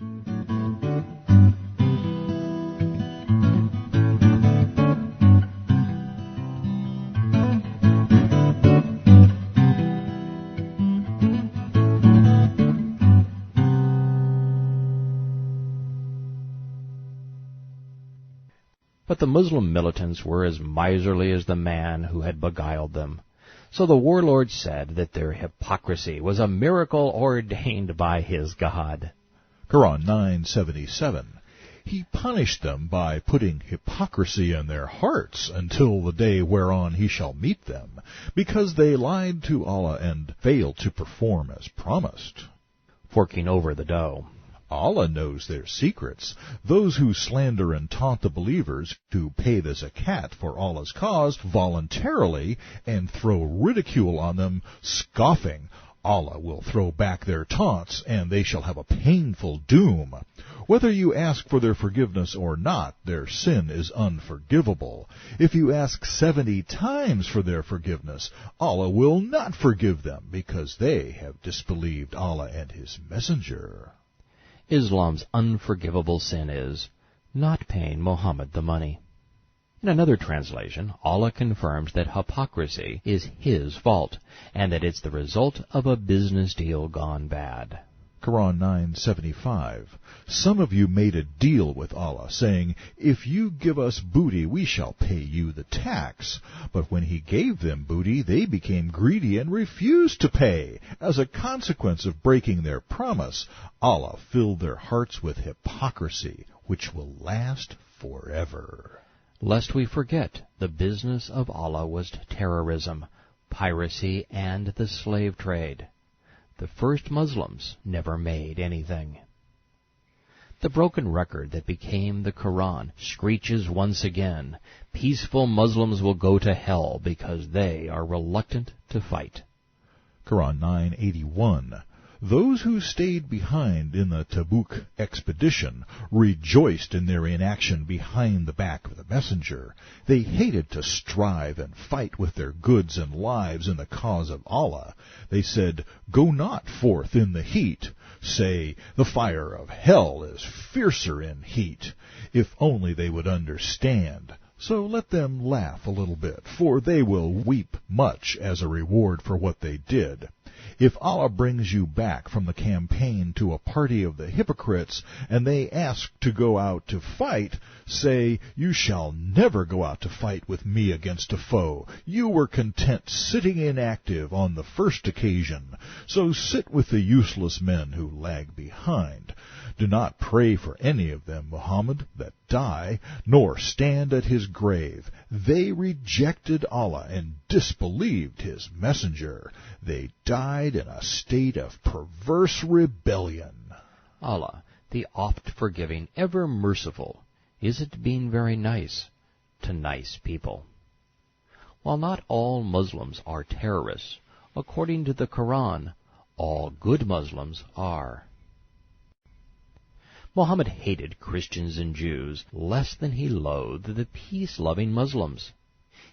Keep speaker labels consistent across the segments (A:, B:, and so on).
A: But the Muslim militants were as miserly as the man who had beguiled them. So the warlord said that their hypocrisy was a miracle ordained by his God.
B: Koran 9:77. He punished them by putting hypocrisy in their hearts until the day whereon he shall meet them, because they lied to Allah and failed to perform as promised.
A: Forking over the dough.
B: Allah knows their secrets. Those who slander and taunt the believers, who pay the zakat for Allah's cause voluntarily and throw ridicule on them, scoffing, Allah will throw back their taunts, and they shall have a painful doom. Whether you ask for their forgiveness or not, their sin is unforgivable. If you ask 70 times for their forgiveness, Allah will not forgive them, because they have disbelieved Allah and His Messenger.
A: Islam's unforgivable sin is not paying Muhammad the money. In another translation, Allah confirms that hypocrisy is his fault, and that it's the result of a business deal gone bad.
B: Koran 9:75. Some of you made a deal with Allah, saying, "If you give us booty, we shall pay you the tax." But when He gave them booty, they became greedy and refused to pay. As a consequence of breaking their promise, Allah filled their hearts with hypocrisy, which will last forever.
A: Lest we forget, the business of Allah was terrorism, piracy, and the slave trade. The first Muslims never made anything. The broken record that became the Koran screeches once again, peaceful Muslims will go to hell because they are reluctant to fight.
B: Koran 9:81. Those who stayed behind in the Tubuk expedition rejoiced in their inaction behind the back of the messenger. They hated to strive and fight with their goods and lives in the cause of Allah. They said, "Go not forth in the heat." Say, "The fire of hell is fiercer in heat." If only they would understand. So let them laugh a little bit, for they will weep much as a reward for what they did. If Allah brings you back from the campaign to a party of the hypocrites, and they ask to go out to fight, say, "You shall never go out to fight with me against a foe. You were content sitting inactive on the first occasion. So sit with the useless men who lag behind. Do not pray for any of them, Muhammad, that die, nor stand at his grave. They rejected Allah and disbelieved His Messenger. They died in a state of perverse rebellion."
A: Allah, the oft-forgiving, ever-merciful, isn't being very nice to nice people. While not all Muslims are terrorists, according to the Koran, all good Muslims are. Muhammad hated Christians and Jews less than he loathed the peace-loving Muslims.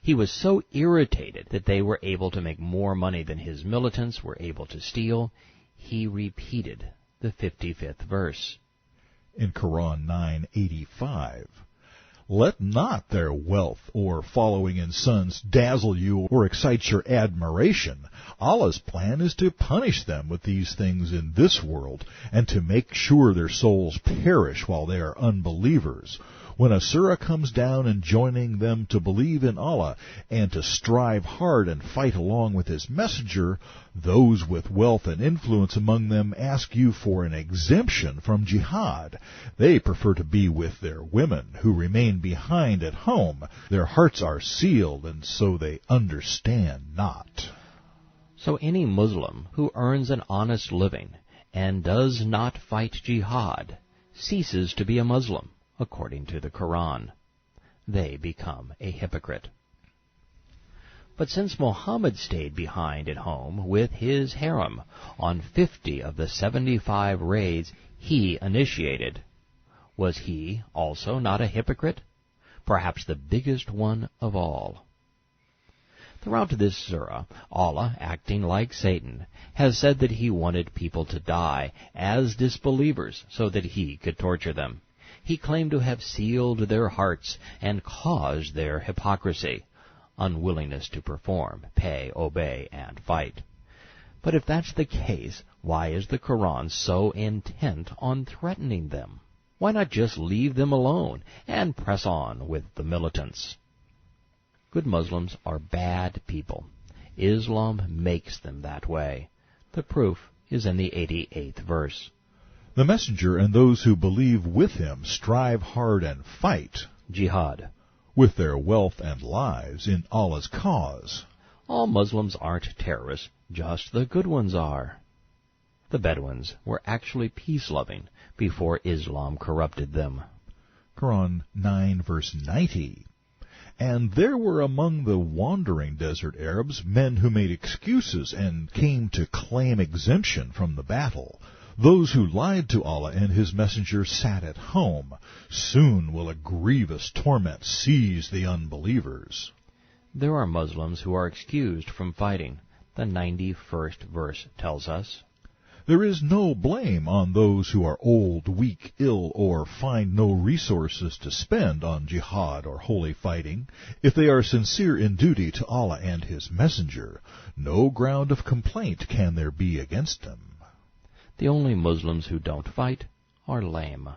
A: He was so irritated that they were able to make more money than his militants were able to steal, he repeated the 55th verse.
B: In Koran 9:85, "Let not their wealth or following in sons dazzle you or excite your admiration. Allah's plan is to punish them with these things in this world and to make sure their souls perish while they are unbelievers. When a surah comes down enjoining them to believe in Allah and to strive hard and fight along with His Messenger, those with wealth and influence among them ask you for an exemption from jihad. They prefer to be with their women, who remain behind at home. Their hearts are sealed, and so they understand not."
A: So any Muslim who earns an honest living and does not fight jihad ceases to be a Muslim, according to the Koran. They become a hypocrite. But since Muhammad stayed behind at home with his harem on 50 of the 75 raids he initiated, was he also not a hypocrite? Perhaps the biggest one of all. Throughout this surah, Allah, acting like Satan, has said that he wanted people to die as disbelievers so that he could torture them. He claimed to have sealed their hearts and caused their hypocrisy, unwillingness to perform, pay, obey, and fight. But if that's the case, why is the Koran so intent on threatening them? Why not just leave them alone and press on with the militants? Good Muslims are bad people. Islam makes them that way. The proof is in the 88th verse.
B: The messenger and those who believe with him strive hard and fight,
A: Jihad,
B: with their wealth and lives in Allah's cause.
A: All Muslims aren't terrorists, just the good ones are. The Bedouins were actually peace-loving before Islam corrupted them.
B: Koran 9 verse 90. And there were among the wandering desert Arabs men who made excuses and came to claim exemption from the battle. Those who lied to Allah and His messenger sat at home. Soon will a grievous torment seize the unbelievers.
A: There are Muslims who are excused from fighting. The 91st verse tells us,
B: There is no blame on those who are old, weak, ill, or find no resources to spend on jihad or holy fighting, if they are sincere in duty to Allah and His messenger. No ground of complaint can there be against them.
A: The only Muslims who don't fight are lame.